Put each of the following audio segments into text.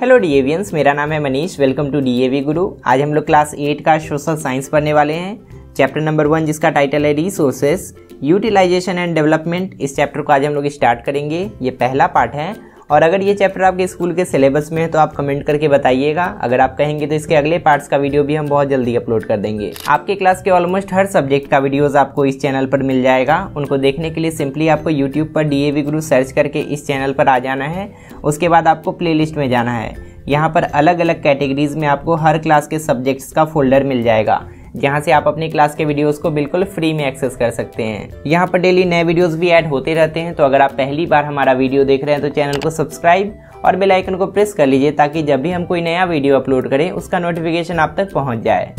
Hello डीएवियंस, मेरा नाम है मनीष। वेलकम टू डीएवी गुरु। आज हम लोग क्लास 8 का सोशल साइंस पढ़ने वाले हैं। चैप्टर नंबर 1 जिसका टाइटल है रिसोर्सेस यूटिलाइजेशन एंड डेवलपमेंट। इस चैप्टर को आज हम लोग स्टार्ट करेंगे। ये पहला पार्ट है और अगर ये चैप्टर आपके स्कूल के सिलेबस में है तो आप कमेंट करके बताइएगा। अगर आप कहेंगे तो इसके अगले पार्ट्स का वीडियो भी हम बहुत जल्दी अपलोड कर देंगे। आपके क्लास के ऑलमोस्ट हर सब्जेक्ट का वीडियोस आपको इस चैनल पर मिल जाएगा। उनको देखने के लिए सिंपली आपको यूट्यूब पर डीएवी गुरु सर्च करके इस चैनल पर आ जाना है। उसके बाद आपको प्लेलिस्ट में जाना है। यहाँ पर अलग अलग कैटेगरीज में आपको हर क्लास के सब्जेक्ट्स का फोल्डर मिल जाएगा, जहाँ से आप अपनी क्लास के वीडियोस को बिल्कुल फ्री में एक्सेस कर सकते हैं। यहाँ पर डेली नए वीडियोस भी ऐड होते रहते हैं। तो अगर आप पहली बार हमारा वीडियो देख रहे हैं तो चैनल को सब्सक्राइब और बेल आइकन को प्रेस कर लीजिए, ताकि जब भी हम कोई नया वीडियो अपलोड करें उसका नोटिफिकेशन आप तक पहुँच जाए।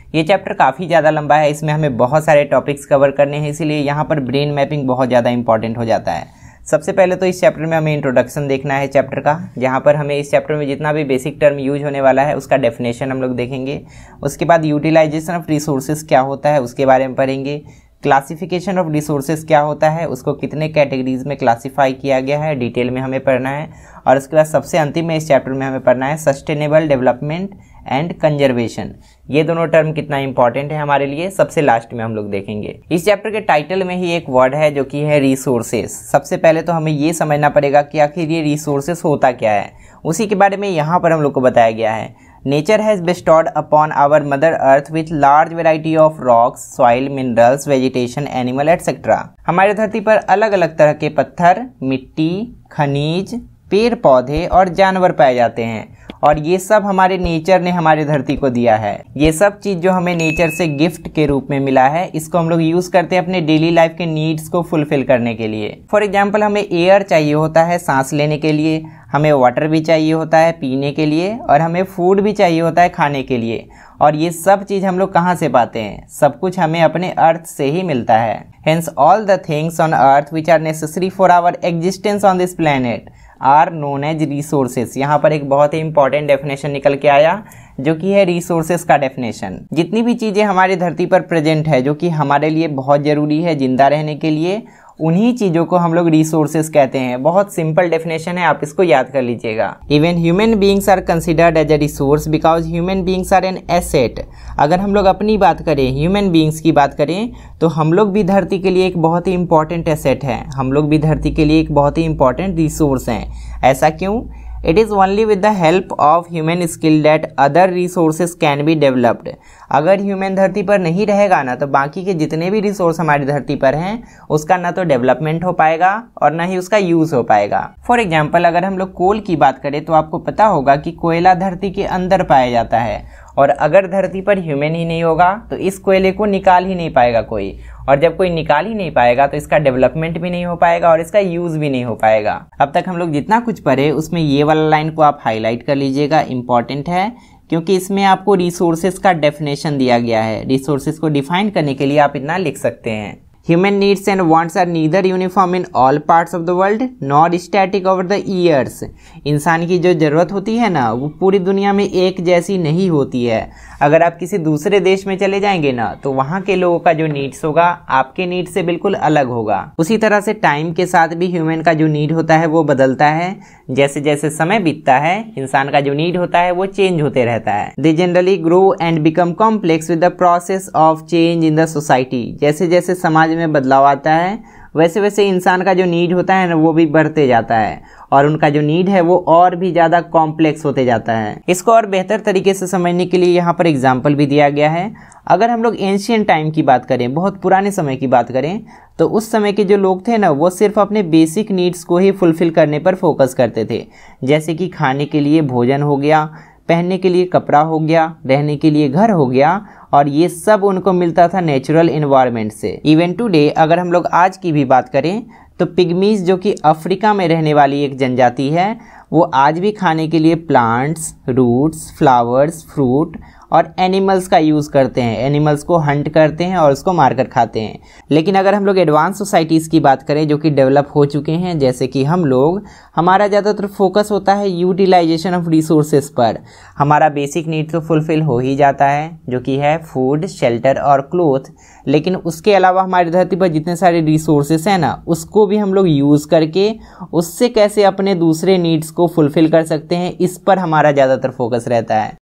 ये चैप्टर काफ़ी ज़्यादा लंबा है, इसमें हमें बहुत सारे टॉपिक्स कवर करने हैं, इसीलिए यहाँ पर ब्रेन मैपिंग बहुत ज़्यादा इंपॉर्टेंट हो जाता है। सबसे पहले तो इस चैप्टर में हमें इंट्रोडक्शन देखना है चैप्टर का, जहाँ पर हमें इस चैप्टर में जितना भी बेसिक टर्म यूज होने वाला है उसका डेफिनेशन हम लोग देखेंगे। उसके बाद यूटिलाइजेशन ऑफ रिसोर्सेज क्या होता है उसके बारे में पढ़ेंगे। क्लासिफिकेशन ऑफ रिसोर्सेज क्या होता है, उसको कितने कैटेगरीज में क्लासीफाई किया गया है, डिटेल में हमें पढ़ना है। और उसके बाद सबसे अंतिम में इस चैप्टर में हमें पढ़ना है सस्टेनेबल डेवलपमेंट एंड कंजर्वेशन। ये दोनों टर्म कितना इंपॉर्टेंट है हमारे लिए, सबसे लास्ट में हम लोग देखेंगे। इस चैप्टर के टाइटल में ही एक वर्ड है जो कि है रिसोर्सेस। सबसे पहले तो हमें ये समझना पड़ेगा कि आखिर ये रिसोर्सेस होता क्या है, उसी के बारे में यहाँ पर हम लोग को बताया गया है। Nature has bestowed upon our mother earth with large variety of rocks, soil, minerals, vegetation, animal etc. हमारी धरती पर अलग अलग तरह के पत्थर, मिट्टी, खनिज, पेड़ पौधे और जानवर पाए जाते हैं, और ये सब हमारे नेचर ने हमारी धरती को दिया है। ये सब चीज़ जो हमें नेचर से गिफ्ट के रूप में मिला है, इसको हम लोग यूज़ करते हैं अपने डेली लाइफ के नीड्स को फुलफिल करने के लिए। फॉर एग्जाम्पल, हमें एयर चाहिए होता है सांस लेने के लिए, हमें वाटर भी चाहिए होता है पीने के लिए, और हमें फूड भी चाहिए होता है खाने के लिए। और ये सब चीज़ हम लोग कहाँ से पाते हैं? सब कुछ हमें अपने अर्थ से ही मिलता है। Hence all the things on earth which are necessary for our existence on this planet are known as resources. यहाँ पर एक बहुत ही इंपॉर्टेंट डेफिनेशन निकल के आया, जो कि है रिसोर्सेस का डेफिनेशन। जितनी भी चीज़ें हमारी धरती पर प्रेजेंट है, जो कि हमारे लिए बहुत ज़रूरी है जिंदा रहने के लिए, उन्हीं चीज़ों को हम लोग रिसोर्सेस कहते हैं। बहुत सिंपल डेफिनेशन है, आप इसको याद कर लीजिएगा। Even human beings are considered as a resource because human beings are an asset. अगर हम लोग अपनी बात करें, ह्यूमन बींग्स की बात करें, तो हम लोग भी धरती के लिए एक बहुत ही इंपॉर्टेंट एसेट है। हम लोग भी धरती के लिए एक बहुत ही इंपॉर्टेंट रिसोर्स हैं। ऐसा क्यों? It is only with the help of human skill that other resources can be developed. अगर ह्यूमन धरती पर नहीं रहेगा ना, तो बाकी के जितने भी रिसोर्स हमारी धरती पर हैं उसका ना तो डेवलपमेंट हो पाएगा और ना ही उसका यूज हो पाएगा। फॉर एग्जाम्पल, अगर हम लोग कोल की बात करें तो आपको पता होगा कि कोयला धरती के अंदर पाया जाता है, और अगर धरती पर ह्यूमन ही नहीं होगा तो इस कोयले को निकाल ही नहीं पाएगा कोई, और जब कोई निकाल ही नहीं पाएगा तो इसका डेवलपमेंट भी नहीं हो पाएगा और इसका यूज भी नहीं हो पाएगा। अब तक हम लोग जितना कुछ पढ़े उसमें ये वाला लाइन को आप हाईलाइट कर लीजिएगा, इंपॉर्टेंट है, क्योंकि इसमें आपको रिसोर्सेज का डेफिनेशन दिया गया है। रिसोर्सेज को डिफाइन करने के लिए आप इतना लिख सकते हैं। Human needs and wants are neither uniform in all parts of the world nor static over the years. इंसान की जो ज़रूरत होती है ना, वो पूरी दुनिया में एक जैसी नहीं होती है। अगर आप किसी दूसरे देश में चले जाएंगे ना, तो वहाँ के लोगों का जो नीड्स होगा आपके नीड से बिल्कुल अलग होगा। उसी तरह से टाइम के साथ भी ह्यूमन का जो नीड होता है वो बदलता है। जैसे जैसे समय बीतता है, इंसान का जो नीड होता है वो चेंज होते रहता है। They generally grow and become complex with the process of change in the society. जैसे जैसे समाज में बदलाव आता है, वैसे वैसे इंसान का जो नीड होता है ना, वो भी बढ़ते जाता है, और उनका जो नीड है वो और भी ज़्यादा कॉम्प्लेक्स होते जाता है। इसको और बेहतर तरीके से समझने के लिए यहाँ पर एग्जाम्पल भी दिया गया है। अगर हम लोग एंशियंट टाइम की बात करें, बहुत पुराने समय की बात करें, तो उस समय के जो लोग थे ना, वो सिर्फ अपने बेसिक नीड्स को ही फुलफिल करने पर फोकस करते थे। जैसे कि खाने के लिए भोजन हो गया, पहनने के लिए कपड़ा हो गया, रहने के लिए घर हो गया, और ये सब उनको मिलता था नेचुरल एनवायरनमेंट से। इवन टुडे अगर हम लोग आज की भी बात करें, तो पिग्मीज जो कि अफ्रीका में रहने वाली एक जनजाति है, वो आज भी खाने के लिए प्लांट्स, रूट्स, फ्लावर्स, फ्रूट और एनिमल्स का यूज़ करते हैं, एनिमल्स को हंट करते हैं और उसको मारकर खाते हैं। लेकिन अगर हम लोग एडवांस सोसाइटीज़ की बात करें जो कि डेवलप हो चुके हैं, जैसे कि हम लोग, हमारा ज़्यादातर फोकस होता है यूटिलाइजेशन ऑफ रिसोर्सेज पर। हमारा बेसिक नीड तो फुलफिल हो ही जाता है, जो कि है फूड, शेल्टर और क्लोथ। लेकिन उसके अलावा हमारी धरती पर जितने सारे रिसोर्सेज हैं ना, उसको भी हम लोग यूज़ करके उससे कैसे अपने दूसरे नीड्स को फुलफिल कर सकते हैं, इस पर हमारा ज़्यादातर फोकस रहता है।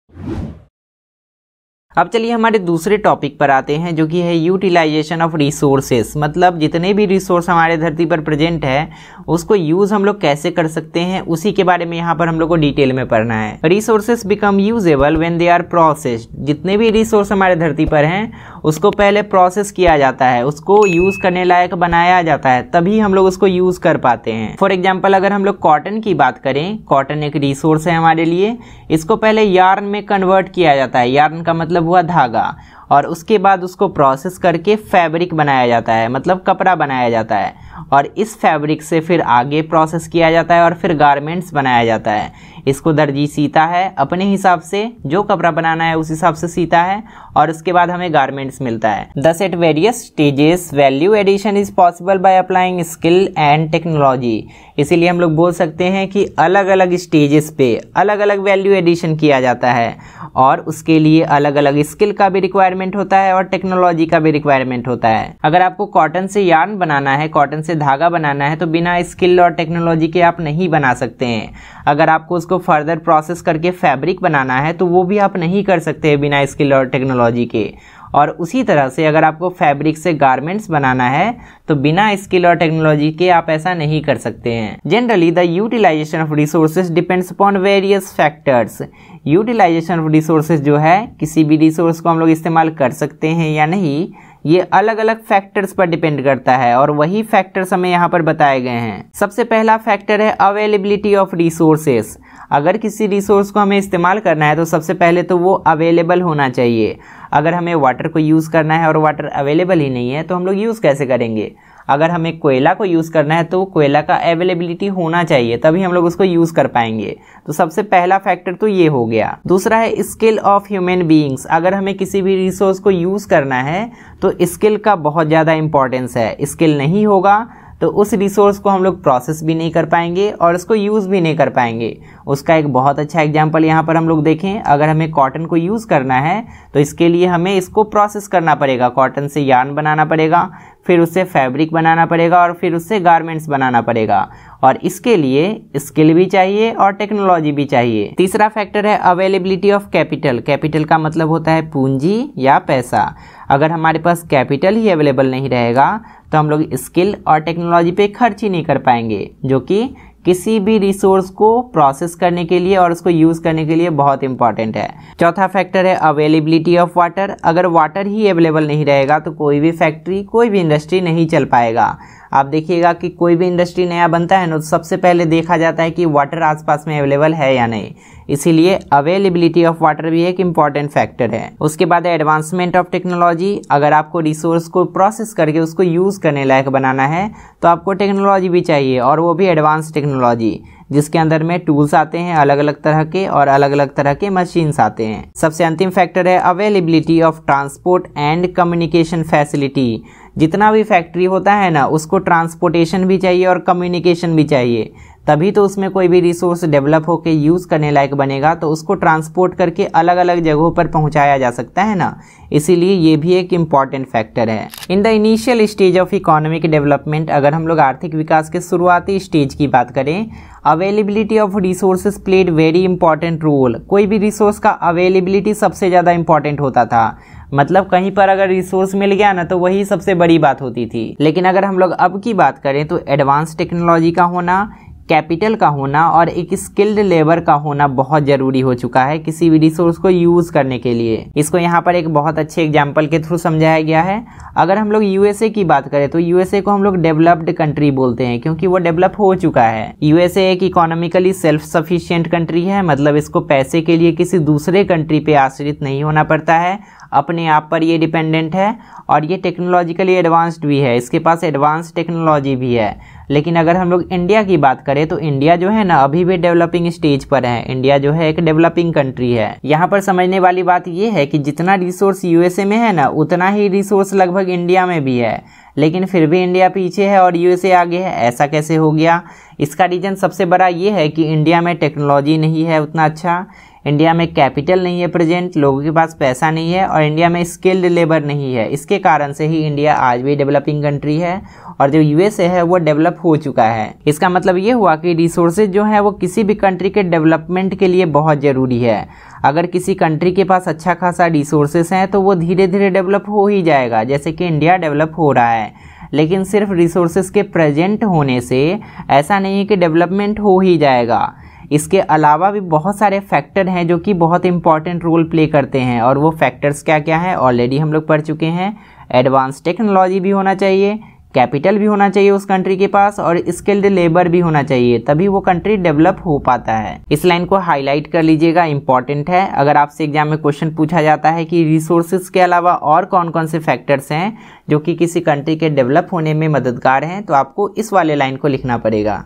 अब चलिए हमारे दूसरे टॉपिक पर आते हैं, जो कि है यूटिलाइजेशन ऑफ रिसोर्सेस। मतलब जितने भी रिसोर्स हमारे धरती पर प्रेजेंट है उसको यूज़ हम लोग कैसे कर सकते हैं, उसी के बारे में यहाँ पर हम लोग को डिटेल में पढ़ना है। Resources become usable when they are processed. जितने भी रिसोर्स हमारे धरती पर हैं उसको पहले प्रोसेस किया जाता है, उसको यूज़ करने लायक बनाया जाता है, तभी हम लोग उसको यूज़ कर पाते हैं। फॉर एग्जाम्पल अगर हम लोग कॉटन की बात करें, कॉटन एक रिसोर्स है हमारे लिए। इसको पहले यार्न में कन्वर्ट किया जाता है, यार्न का मतलब हुआ धागा, और उसके बाद उसको प्रोसेस करके फैब्रिक बनाया जाता है, मतलब कपड़ा बनाया जाता है। और इस फैब्रिक से फिर आगे प्रोसेस किया जाता है और फिर गारमेंट्स बनाया जाता है। इसको दर्जी सीता है अपने हिसाब से, जो कपड़ा बनाना है उस हिसाब से सीता है, और उसके बाद हमें गारमेंट्स मिलता है। Thus at various stages value addition is possible by applying skill and technology. इसीलिए हम लोग बोल सकते हैं कि अलग अलग स्टेजेस पे अलग अलग वैल्यू एडिशन किया जाता है, और उसके लिए अलग अलग स्किल का भी रिक्वायरमेंट होता है और टेक्नोलॉजी का भी रिक्वायरमेंट होता है। अगर आपको कॉटन से यार्न बनाना है, कॉटन से धागा बनाना है, तो बिना स्किल और टेक्नोलॉजी के आप नहीं बना सकते हैं। अगर आपको उसको फर्दर प्रोसेस करके फैब्रिक बनाना है तो वो भी आप नहीं कर सकते बिना स्किल और टेक्नोलॉजी के। और उसी तरह से अगर आपको फैब्रिक से गारमेंट्स बनाना है तो बिना स्किल और टेक्नोलॉजी के आप ऐसा नहीं कर सकते हैं। Generally the utilization of resources depends upon various factors. Utilization of resources जो है, किसी भी रिसोर्स को हम लोग इस्तेमाल कर सकते हैं या नहीं, ये अलग अलग फैक्टर्स पर डिपेंड करता है, और वही फैक्टर्स हमें यहाँ पर बताए गए हैं। सबसे पहला फैक्टर है अवेलेबिलिटी ऑफ रिसोर्सेस। अगर किसी रिसोर्स को हमें इस्तेमाल करना है तो सबसे पहले तो वो अवेलेबल होना चाहिए। अगर हमें वाटर को यूज़ करना है और वाटर अवेलेबल ही नहीं है तो हम लोग यूज़ कैसे करेंगे। अगर हमें कोयला को यूज़ करना है तो कोयला का अवेलेबिलिटी होना चाहिए, तभी हम लोग उसको यूज़ कर पाएंगे। तो सबसे पहला फैक्टर तो ये हो गया। दूसरा है स्किल ऑफ ह्यूमन बीइंग्स। अगर हमें किसी भी रिसोर्स को यूज़ करना है तो स्किल का बहुत ज़्यादा इंपॉर्टेंस है। स्किल नहीं होगा तो उस रिसोर्स को हम लोग प्रोसेस भी नहीं कर पाएंगे और उसको यूज़ भी नहीं कर पाएंगे। उसका एक बहुत अच्छा एग्जांपल यहाँ पर हम लोग देखें। अगर हमें कॉटन को यूज़ करना है तो इसके लिए हमें इसको प्रोसेस करना पड़ेगा, कॉटन से यार्न बनाना पड़ेगा, फिर उससे फैब्रिक बनाना पड़ेगा और फिर उससे गारमेंट्स बनाना पड़ेगा, और इसके लिए स्किल भी चाहिए और टेक्नोलॉजी भी चाहिए। तीसरा फैक्टर है अवेलेबिलिटी ऑफ कैपिटल। कैपिटल का मतलब होता है पूंजी या पैसा। अगर हमारे पास कैपिटल ही अवेलेबल नहीं रहेगा तो हम लोग स्किल और टेक्नोलॉजी पे खर्च ही नहीं कर पाएंगे, जो कि किसी भी रिसोर्स को प्रोसेस करने के लिए और उसको यूज़ करने के लिए बहुत इंपॉर्टेंट है। चौथा फैक्टर है अवेलेबिलिटी ऑफ वाटर। अगर वाटर ही अवेलेबल नहीं रहेगा तो कोई भी फैक्ट्री, कोई भी इंडस्ट्री नहीं चल पाएगा। आप देखिएगा कि कोई भी इंडस्ट्री नया बनता है ना, तो सबसे पहले देखा जाता है कि वाटर आसपास में अवेलेबल है या नहीं। इसीलिए अवेलेबिलिटी ऑफ वाटर भी एक इम्पॉर्टेंट फैक्टर है। उसके बाद एडवांसमेंट ऑफ टेक्नोलॉजी। अगर आपको रिसोर्स को प्रोसेस करके उसको यूज़ करने लायक बनाना है तो आपको टेक्नोलॉजी भी चाहिए, और वो भी एडवांस टेक्नोलॉजी, जिसके अंदर में टूल्स आते हैं अलग अलग तरह के और अलग अलग तरह के मशीन्स आते हैं। सबसे अंतिम फैक्टर है availability of transport and communication facility. जितना भी फैक्ट्री होता है ना, उसको ट्रांसपोर्टेशन भी चाहिए और कम्युनिकेशन भी चाहिए, तभी तो उसमें कोई भी रिसोर्स डेवलप होकर यूज़ करने लायक बनेगा। तो उसको ट्रांसपोर्ट करके अलग अलग जगहों पर पहुंचाया जा सकता है ना, इसीलिए ये भी एक इम्पॉर्टेंट फैक्टर है। In the initial stage of economic development, अगर हम लोग आर्थिक विकास के शुरुआती स्टेज की बात करें, availability of resources played very important role. कोई भी रिसोर्स का अवेलेबिलिटी सबसे ज़्यादा इंपॉर्टेंट होता था। मतलब कहीं पर अगर रिसोर्स मिल गया ना तो वही सबसे बड़ी बात होती थी। लेकिन अगर हम लोग अब की बात करें तो एडवांस टेक्नोलॉजी का होना, कैपिटल का होना और एक स्किल्ड लेबर का होना बहुत ज़रूरी हो चुका है किसी भी रिसोर्स को यूज़ करने के लिए। इसको यहाँ पर एक बहुत अच्छे एग्जाम्पल के थ्रू समझाया गया है। अगर हम लोग यूएसए की बात करें तो यूएसए को हम लोग डेवलप्ड कंट्री बोलते हैं, क्योंकि वो डेवलप हो चुका है। यूएसए एक इकोनॉमिकली सेल्फ सफिशिएंट कंट्री है, मतलब इसको पैसे के लिए किसी दूसरे कंट्री पे आश्रित नहीं होना पड़ता है। अपने आप पर ये डिपेंडेंट है और ये टेक्नोलॉजिकली एडवांस्ड भी है, इसके पास एडवांस टेक्नोलॉजी भी है। लेकिन अगर हम लोग इंडिया की बात करें तो इंडिया जो है ना अभी भी डेवलपिंग स्टेज पर है। इंडिया जो है एक डेवलपिंग कंट्री है। यहाँ पर समझने वाली बात ये है कि जितना रिसोर्स यूएसए में है ना उतना ही रिसोर्स लगभग इंडिया में भी है, लेकिन फिर भी इंडिया पीछे है और यूएसए आगे है। ऐसा कैसे हो गया? इसका रीज़न सबसे बड़ा ये है कि इंडिया में टेक्नोलॉजी नहीं है उतना अच्छा, इंडिया में कैपिटल नहीं है प्रेजेंट, लोगों के पास पैसा नहीं है और इंडिया में स्किल्ड लेबर नहीं है। इसके कारण से ही इंडिया आज भी डेवलपिंग कंट्री है और जो यूएसए है वो डेवलप हो चुका है। इसका मतलब ये हुआ कि रिसोर्सेज जो है वो किसी भी कंट्री के डेवलपमेंट के लिए बहुत ज़रूरी है। अगर किसी कंट्री के पास अच्छा खासा रिसोर्सेज हैं तो वो धीरे धीरे डेवलप हो ही जाएगा, जैसे कि इंडिया डेवलप हो रहा है। लेकिन सिर्फ रिसोर्सेज के प्रेजेंट होने से ऐसा नहीं है कि डेवलपमेंट हो ही जाएगा। इसके अलावा भी बहुत सारे फैक्टर हैं जो कि बहुत इंपॉर्टेंट रोल प्ले करते हैं और वो फैक्टर्स क्या क्या हैं ऑलरेडी हम लोग पढ़ चुके हैं। एडवांस टेक्नोलॉजी भी होना चाहिए, कैपिटल भी होना चाहिए उस कंट्री के पास और स्किल्ड लेबर भी होना चाहिए, तभी वो कंट्री डेवलप हो पाता है। इस लाइन को हाईलाइट कर लीजिएगा, इंपॉर्टेंट है। अगर आपसे एग्जाम में क्वेश्चन पूछा जाता है कि रिसोर्सेज के अलावा और कौन कौन से फैक्टर्स हैं जो कि किसी कंट्री के डेवलप होने में मददगार हैं, तो आपको इस वाले लाइन को लिखना पड़ेगा।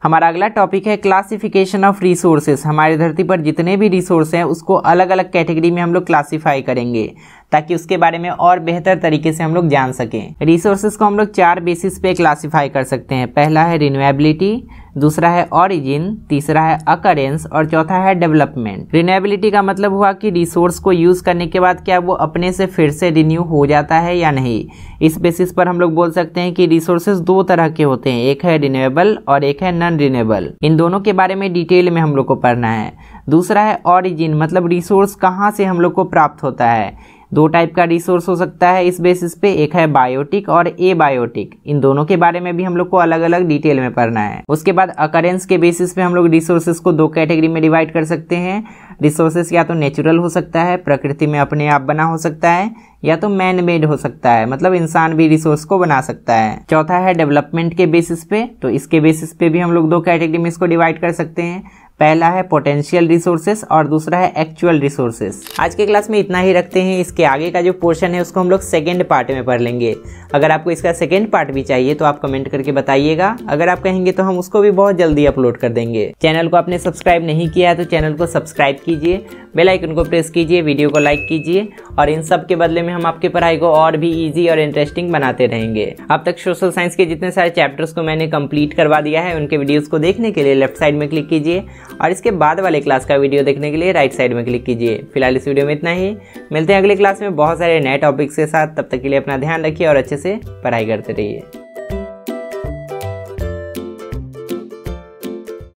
हमारा अगला टॉपिक है क्लासिफिकेशन ऑफ रिसोर्सेज। हमारी धरती पर जितने भी रिसोर्स हैं उसको अलग अलग कैटेगरी में हम लोग क्लासीफाई करेंगे ताकि उसके बारे में और बेहतर तरीके से हम लोग जान सकें। रिसोर्सेज को हम लोग 4 बेसिस पे क्लासीफाई कर सकते हैं। पहला है रिन्यूएबिलिटी, दूसरा है ऑरिजिन, तीसरा है अकरेंस और चौथा है डेवलपमेंट। रिन्यूएबिलिटी का मतलब हुआ कि रिसोर्स को यूज करने के बाद क्या वो अपने से फिर से रिन्यू हो जाता है या नहीं। इस बेसिस पर हम लोग बोल सकते हैं कि रिसोर्सेज 2 तरह के होते हैं, एक है रिन्यूएबल और एक है नॉन रिन्यूएबल। इन दोनों के बारे में डिटेल में हम लोग को पढ़ना है। दूसरा है ऑरिजिन, मतलब रिसोर्स कहाँ से हम लोग को प्राप्त होता है। 2 टाइप का रिसोर्स हो सकता है इस बेसिस पे, एक है बायोटिक और एबायोटिक। इन दोनों के बारे में भी हम लोग को अलग अलग डिटेल में पढ़ना है। उसके बाद अकरेंस के बेसिस पे हम लोग रिसोर्सेज को 2 कैटेगरी में डिवाइड कर सकते हैं। रिसोर्सेज या तो नेचुरल हो सकता है, प्रकृति में अपने आप बना हो सकता है, या तो मैन मेड हो सकता है, मतलब इंसान भी रिसोर्स को बना सकता है। चौथा है डेवलपमेंट के बेसिस पे, तो इसके बेसिस पे भी हम लोग 2 कैटेगरी में इसको डिवाइड कर सकते हैं। पहला है पोटेंशियल रिसोर्सेस और दूसरा है एक्चुअल रिसोर्सेस। आज के क्लास में इतना ही रखते हैं। इसके आगे का जो पोर्शन है उसको हम लोग सेकंड पार्ट में पढ़ लेंगे। अगर आपको इसका सेकंड पार्ट भी चाहिए तो आप कमेंट करके बताइएगा। अगर आप कहेंगे तो हम उसको भी बहुत जल्दी अपलोड कर देंगे। चैनल को आपने सब्सक्राइब नहीं किया है तो चैनल को सब्सक्राइब कीजिए, बेल आइकन को प्रेस कीजिए, वीडियो को लाइक कीजिए और इन सब के बदले में हम आपकी पढ़ाई को और भी ईजी और इंटरेस्टिंग बनाते रहेंगे। अब तक सोशल साइंस के जितने सारे चैप्टर्स को मैंने कंप्लीट करवा दिया है, उनके वीडियोस को देखने के लिए लेफ्ट साइड में क्लिक कीजिए और इसके बाद वाले क्लास का वीडियो देखने के लिए राइट साइड में क्लिक कीजिए। फिलहाल इस वीडियो में इतना ही, मिलते हैं अगले क्लास में बहुत सारे नए टॉपिक्स के साथ। तब तक के लिए अपना ध्यान रखिए और अच्छे से पढ़ाई करते रहिए।